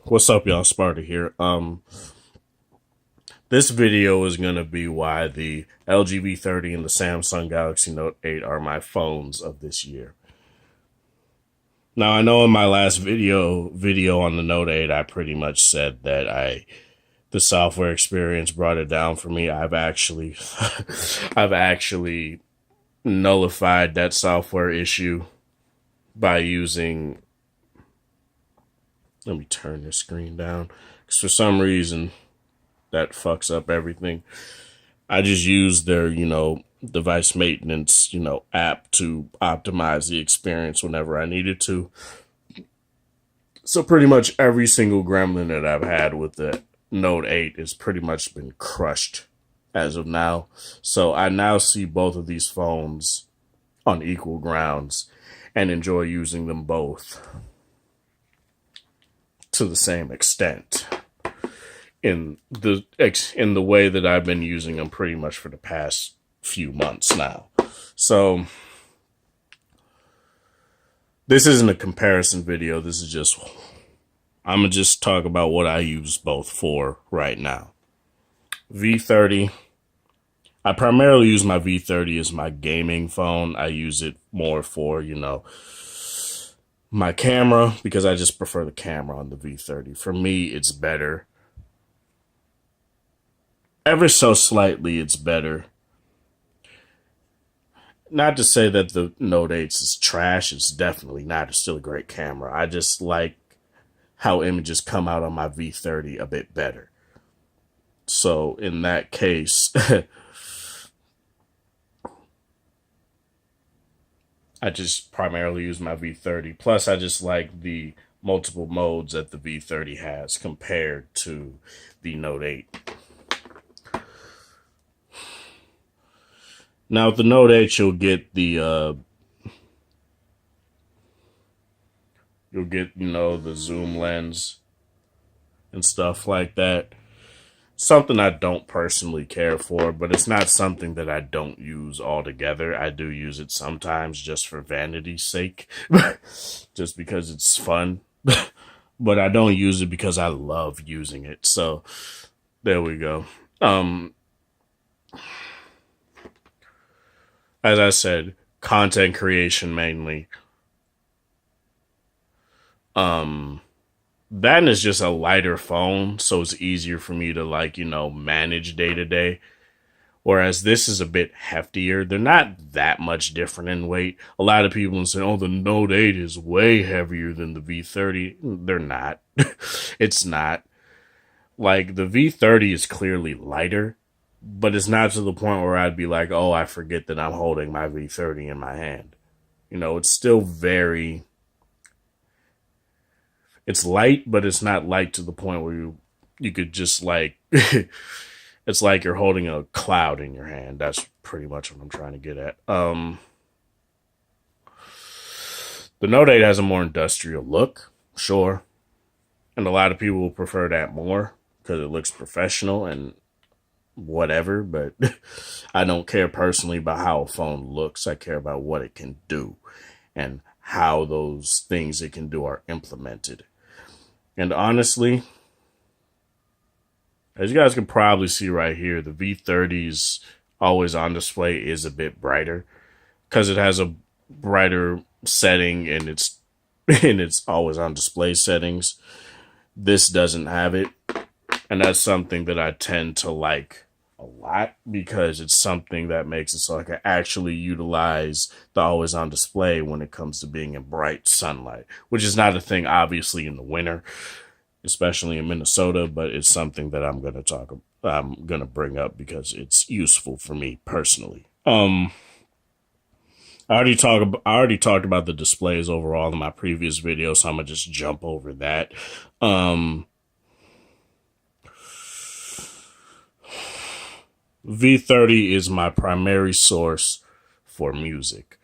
What's up, y'all? Sparta here. This video is gonna be why the LG V30 and the Samsung Galaxy Note 8 are my phones of this year. Now, I know in my last video on the Note 8, I pretty much said that the software experience brought it down for me. I've actually, I've actually nullified that software issue by using. Let me turn this screen down because for some reason that fucks up everything. I just use their, device maintenance, app to optimize the experience whenever I needed to. So pretty much every single gremlin that I've had with the Note 8 has pretty much been crushed as of now. So I now see both of these phones on equal grounds and enjoy using them both to the same extent in the way that I've been using them pretty much for the past few months now. So this isn't a comparison video. This is just I'm gonna just talk about what I use both for right now. V30. I primarily use my V30 as my gaming phone. I use it more for, my camera because I just prefer the camera on the V30. For me, it's better. Ever so slightly, it's better. Not to say that the Note 8 is trash. It's definitely not. It's still a great camera. I just like how images come out on my V30 a bit better. So in that case, I just primarily use my V30. Plus, I just like the multiple modes that the V30 has compared to the Note 8. Now, with the Note 8, you'll get the the zoom lens and stuff like that. Something I don't personally care for, but it's not something that I don't use altogether. I do use it sometimes just for vanity's sake, just because it's fun. But I don't use it because I love using it. So there we go. As I said, content creation mainly. That is just a lighter phone, so it's easier for me to manage day to day. Whereas this is a bit heftier. They're not that much different in weight. A lot of people say, "Oh, the Note 8 is way heavier than the V30." They're not. It's not. Like the V30 is clearly lighter, but it's not to the point where I'd be like, "Oh, I forget that I'm holding my V30 in my hand." It's still it's light, but it's not light to the point where you could just it's like you're holding a cloud in your hand. That's pretty much what I'm trying to get at. The Note 8 has a more industrial look, sure. And a lot of people will prefer that more because it looks professional and whatever, but I don't care personally about how a phone looks. I care about what it can do and how those things it can do are implemented. And honestly, as you guys can probably see right here, the V30's always on display is a bit brighter because it has a brighter setting in its in its always on display settings. This doesn't have it, and that's something that I tend to like a lot because it's something that makes it so I can actually utilize the always on display when it comes to being in bright sunlight, which is not a thing obviously in the winter, especially in Minnesota, but it's something that I'm going to bring up because it's useful for me personally. I already talked about the displays overall in my previous video, so I'm gonna just jump over that. V30 is my primary source for music.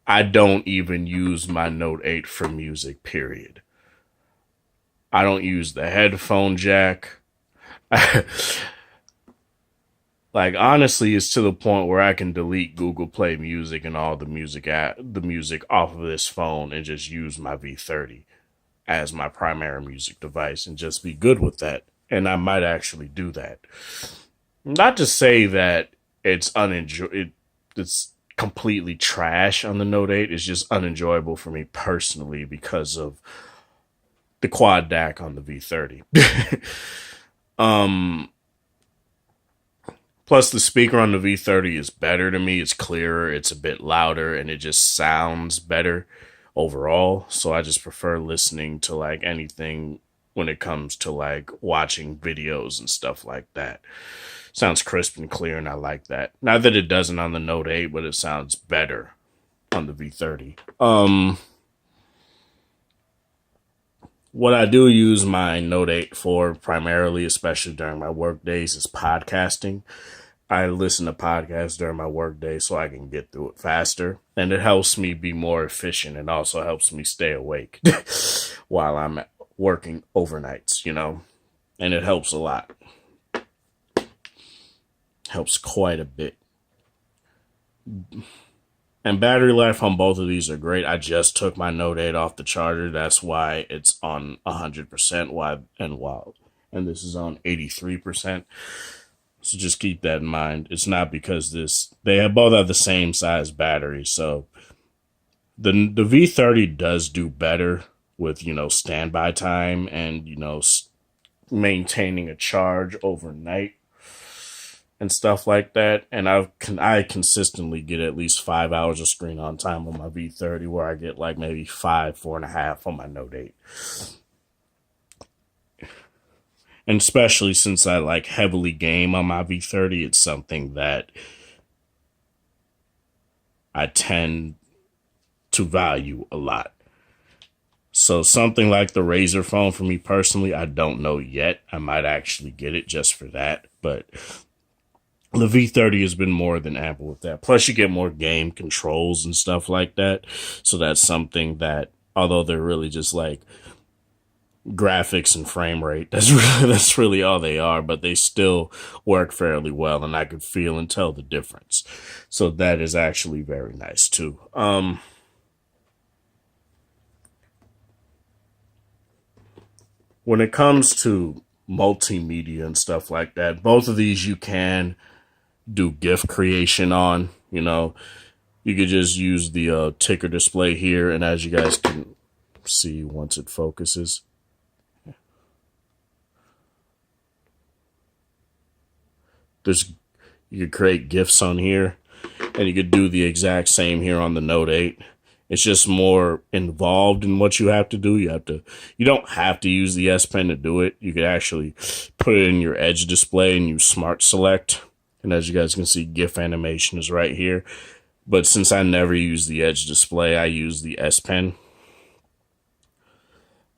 I don't even use my Note 8 for music, period. I don't use the headphone jack. Like honestly, it's to the point where I can delete Google Play Music and all the music off of this phone and just use my V30. as my primary music device and just be good with that. And I might actually do that. Not to say that it's completely trash on the Note 8. It's just unenjoyable for me personally because of the quad DAC on the V30. um, Plus, the speaker on the V30 is better to me. It's clearer, it's a bit louder, and it just sounds better overall. So I just prefer listening to like anything when it comes to like watching videos and stuff like that. Sounds crisp and clear, and I like that. Not that it doesn't on the Note 8, but it sounds better on the V30. What I do use my Note 8 for primarily, especially during my work days, is podcasting. I listen to podcasts during my work day so I can get through it faster. And it helps me be more efficient and also helps me stay awake while I'm working overnights, you know? And it helps a lot. Helps quite a bit. And battery life on both of these are great. I just took my Note 8 off the charger. That's why it's on 100%. And this is on 83%. So just keep that in mind. It's not because they both have the same size battery. So the V30 does do better with, standby time and, maintaining a charge overnight and stuff like that. And I consistently get at least 5 hours of screen on time on my V30, where I get like maybe 4.5 on my Note 8. And especially since I like heavily game on my V30, it's something that I tend to value a lot. So something like the Razer phone for me personally, I don't know yet. I might actually get it just for that, but the V30 has been more than ample with that. Plus, you get more game controls and stuff like that. So that's something that, although they're really just like graphics and frame rate, that's really all they are, but they still work fairly well, and I could feel and tell the difference. So that is actually very nice too. When it comes to multimedia and stuff like that, both of these you can do GIF creation on. You could just use the ticker display here, and as you guys can see once it focuses, you could create GIFs on here, and you could do the exact same here on the Note 8. It's just more involved in what you have to do. You don't have to use the S Pen to do it. You could actually put it in your Edge display and use Smart Select. And as you guys can see, GIF animation is right here. But since I never use the Edge display, I use the S Pen.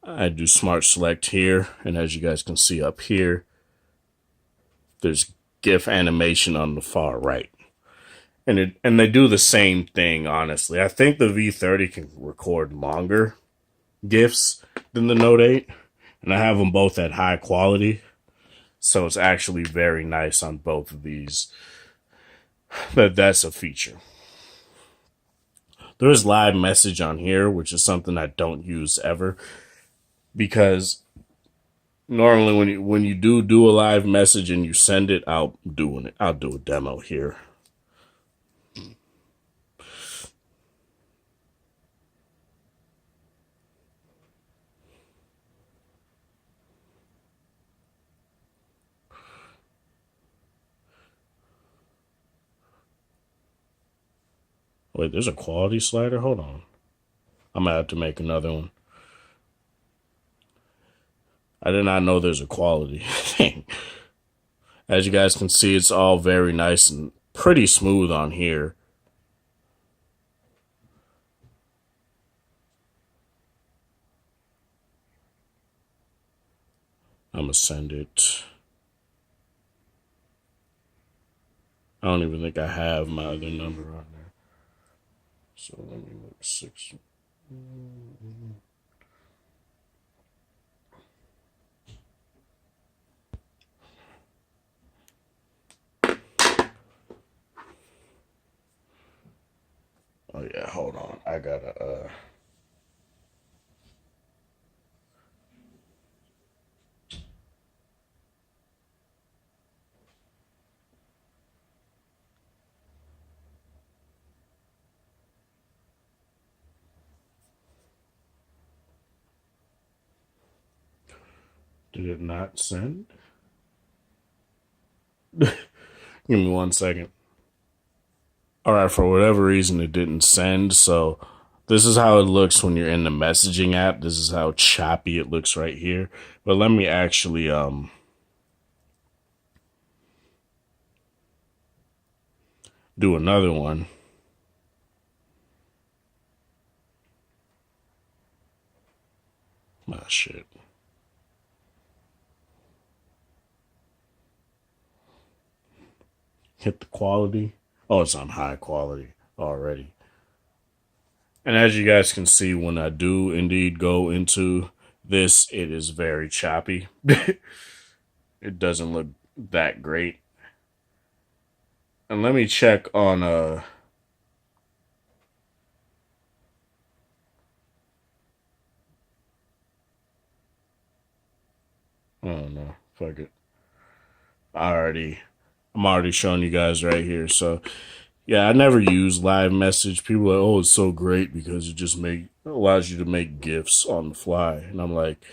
I do Smart Select here. And as you guys can see up here, there's GIF animation on the far right. And they do the same thing, honestly. I think the V30 can record longer GIFs than the Note 8. And I have them both at high quality. So it's actually very nice on both of these. That's a feature. There is live message on here, which is something I don't use ever. Because normally when you do a live message and you send it, I'll do a demo here. Wait, there's a quality slider? Hold on. I'm going to have to make another one. I did not know there's a quality thing. As you guys can see, it's all very nice and pretty smooth on here. I'm going to send it. I don't even think I have my other number on there. So let me look. 6. Oh yeah, hold on. I gotta Did it not send? Give me 1 second. All right, for whatever reason, it didn't send. So this is how it looks when you're in the messaging app. This is how choppy it looks right here. But let me actually do another one. Ah, shit. Hit the quality. Oh, it's on high quality already. And as you guys can see, when I do indeed go into this, it is very choppy. It doesn't look that great. And let me check on oh no, fuck it. I'm already showing you guys right here. So yeah, I never use live message. People are like, oh, it's so great because allows you to make GIFs on the fly. And I'm like,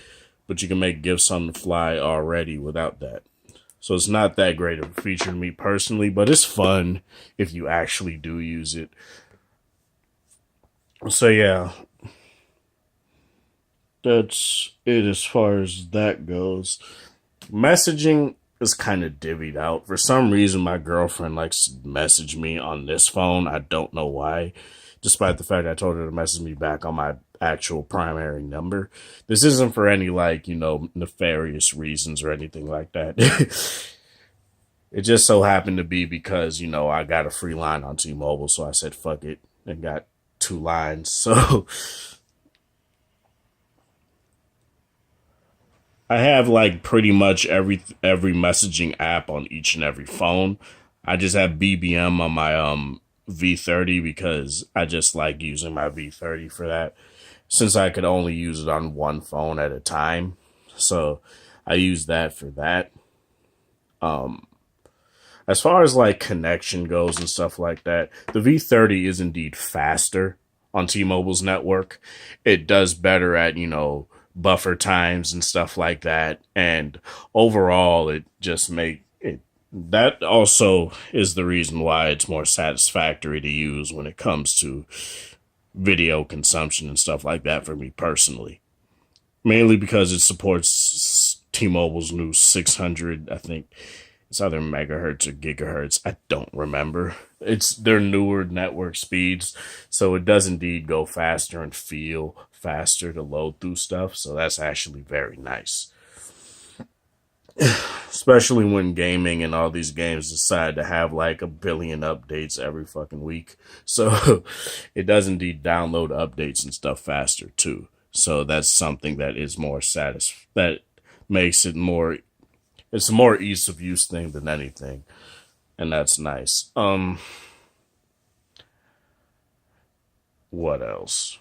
but you can make GIFs on the fly already without that. So it's not that great of a feature to me personally, but it's fun if you actually do use it. So yeah, that's it as far as that goes. Messaging is kind of divvied out. For some reason, my girlfriend likes to message me on this phone. I don't know why, despite the fact I told her to message me back on my actual primary number. This isn't for any, like, nefarious reasons or anything like that. It just so happened to be because, I got a free line on T-Mobile, so I said fuck it and got 2 lines. So I have like pretty much every messaging app on each and every phone. I just have BBM on my V30 because I just like using my V30 for that, since I could only use it on one phone at a time. So I use that for that. As far as like connection goes and stuff like that, the V30 is indeed faster on T-Mobile's network. It does better at, buffer times and stuff like that. And overall, it just make it. That also is the reason why it's more satisfactory to use when it comes to video consumption and stuff like that for me personally. Mainly because it supports T-Mobile's new 600, I think it's either megahertz or gigahertz. I don't remember. It's their newer network speeds, so it does indeed go faster and feel faster to load through stuff. So that's actually very nice, especially when gaming and all these games decide to have like a billion updates every fucking week. So it does indeed download updates and stuff faster too. So that's something that is more that makes it more. It's a more ease of use thing than anything, and that's nice. What else?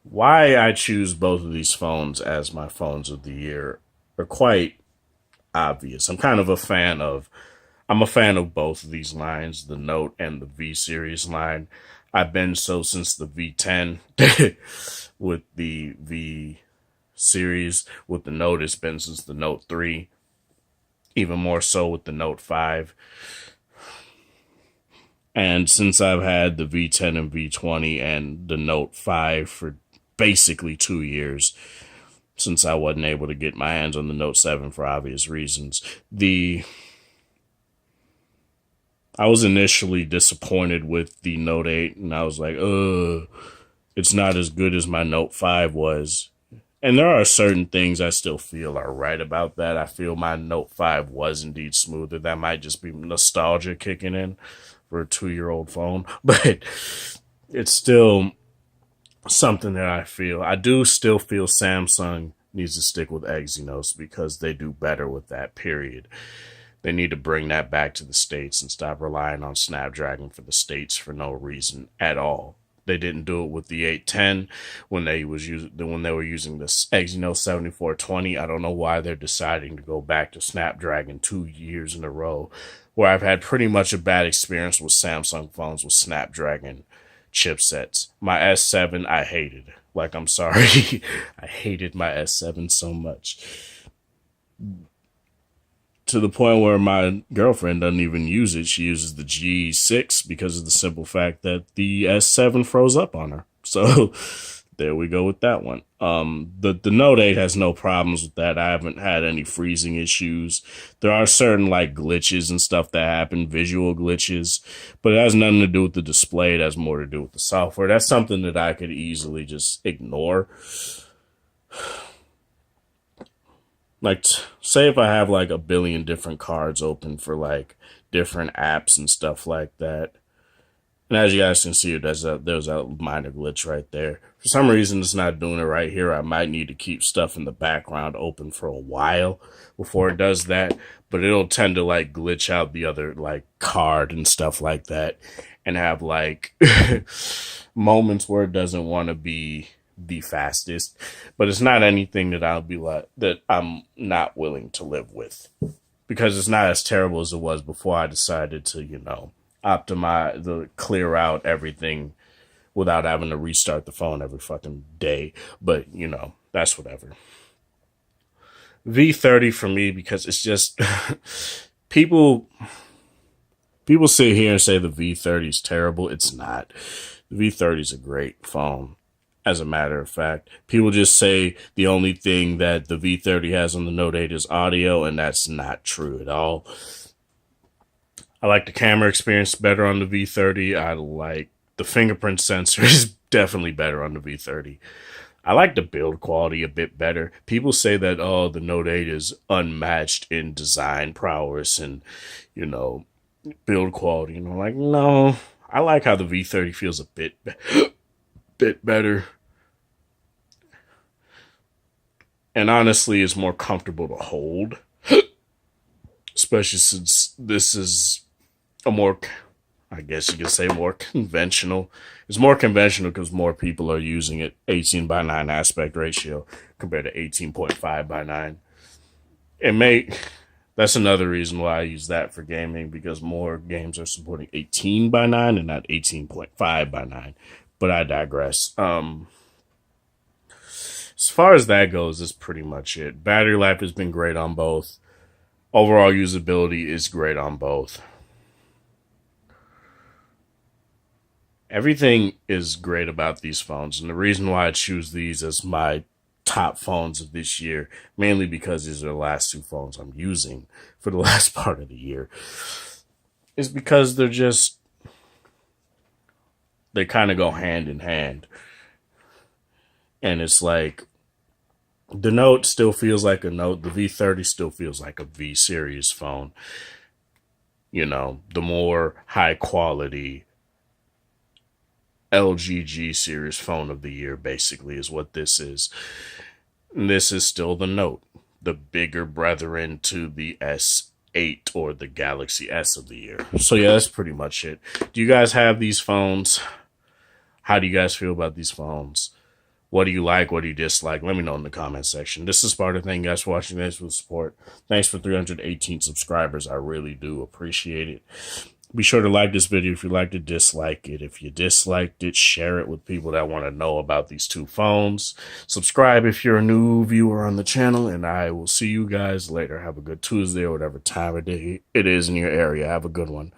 Why I choose both of these phones as my phones of the year are quite obvious. I'm a fan of both of these lines, the Note and the V series line. I've been so since the V10 with the V series. With the Note, it's been since the Note 3, even more so with the Note 5. And since I've had the V10 and V20 and the Note 5 for basically 2 years, since I wasn't able to get my hands on the Note 7 for obvious reasons, I was initially disappointed with the Note 8, and I was like, it's not as good as my Note 5 was. And there are certain things I still feel are right about that. I feel my Note 5 was indeed smoother. That might just be nostalgia kicking in for a 2-year-old phone. But it's still something that I do still feel Samsung needs to stick with Exynos because they do better with that, period. They need to bring that back to the States and stop relying on Snapdragon for the States for no reason at all. They didn't do it with the 810 when they were using this Exynos 7420. I don't know why they're deciding to go back to Snapdragon 2 years in a row, where I've had pretty much a bad experience with Samsung phones with Snapdragon chipsets. My S7, I hated. Like, I'm sorry. I hated my S7 so much. To the point where my girlfriend doesn't even use it. She uses the G6 because of the simple fact that the S7 froze up on her. So there we go with that one. The Note 8 has no problems with that. I haven't had any freezing issues. There are certain like glitches and stuff that happen, visual glitches, but it has nothing to do with the display. It has more to do with the software. That's something that I could easily just ignore. Like, say if I have like a billion different cards open for like different apps and stuff like that. And as you guys can see, there's a minor glitch right there. For some reason, it's not doing it right here. I might need to keep stuff in the background open for a while before it does that. But it'll tend to like glitch out the other like card and stuff like that, and have like moments where it doesn't want to be the fastest. But it's not anything that I'll be like that I'm not willing to live with, because it's not as terrible as it was before I decided to, optimize clear out everything without having to restart the phone every fucking day. But that's whatever. V30 for me, because it's just people sit here and say the V30 is terrible. It's not. The V30 is a great phone. As a matter of fact, people just say the only thing that the V30 has on the Note 8 is audio, and that's not true at all. I like the camera experience better on the V30. I like the fingerprint sensor is definitely better on the V30. I like the build quality a bit better. People say that, the Note 8 is unmatched in design prowess and, build quality. And I'm like, no, I like how the V30 feels a bit better. And honestly, it's more comfortable to hold. Especially since this is a more, I guess you could say, more conventional. It's more conventional because more people are using it 18:9 aspect ratio compared to 18.5:9. That's another reason why I use that for gaming, because more games are supporting 18:9 and not 18.5:9. But I digress. As far as that goes, that's pretty much it. Battery life has been great on both. Overall usability is great on both. Everything is great about these phones, and the reason why I choose these as my top phones of this year, mainly because these are the last two phones I'm using for the last part of the year, is because they kind of go hand in hand. And it's like, the Note still feels like a Note. The V30 still feels like a V series phone. The more high quality LG series phone of the year, basically, is what this is. And this is still the Note, the bigger brethren to the S8 or the Galaxy S of the year. So yeah, that's pretty much it. Do you guys have these phones? How do you guys feel about these phones? What do you like? What do you dislike? Let me know in the comment section. This is Sparta. Thank you guys for watching. Thanks for the support. Thanks for 318 subscribers. I really do appreciate it. Be sure to like this video if you liked it, dislike it. If you disliked it, share it with people that want to know about these two phones. Subscribe if you're a new viewer on the channel, and I will see you guys later. Have a good Tuesday or whatever time of day it is in your area. Have a good one.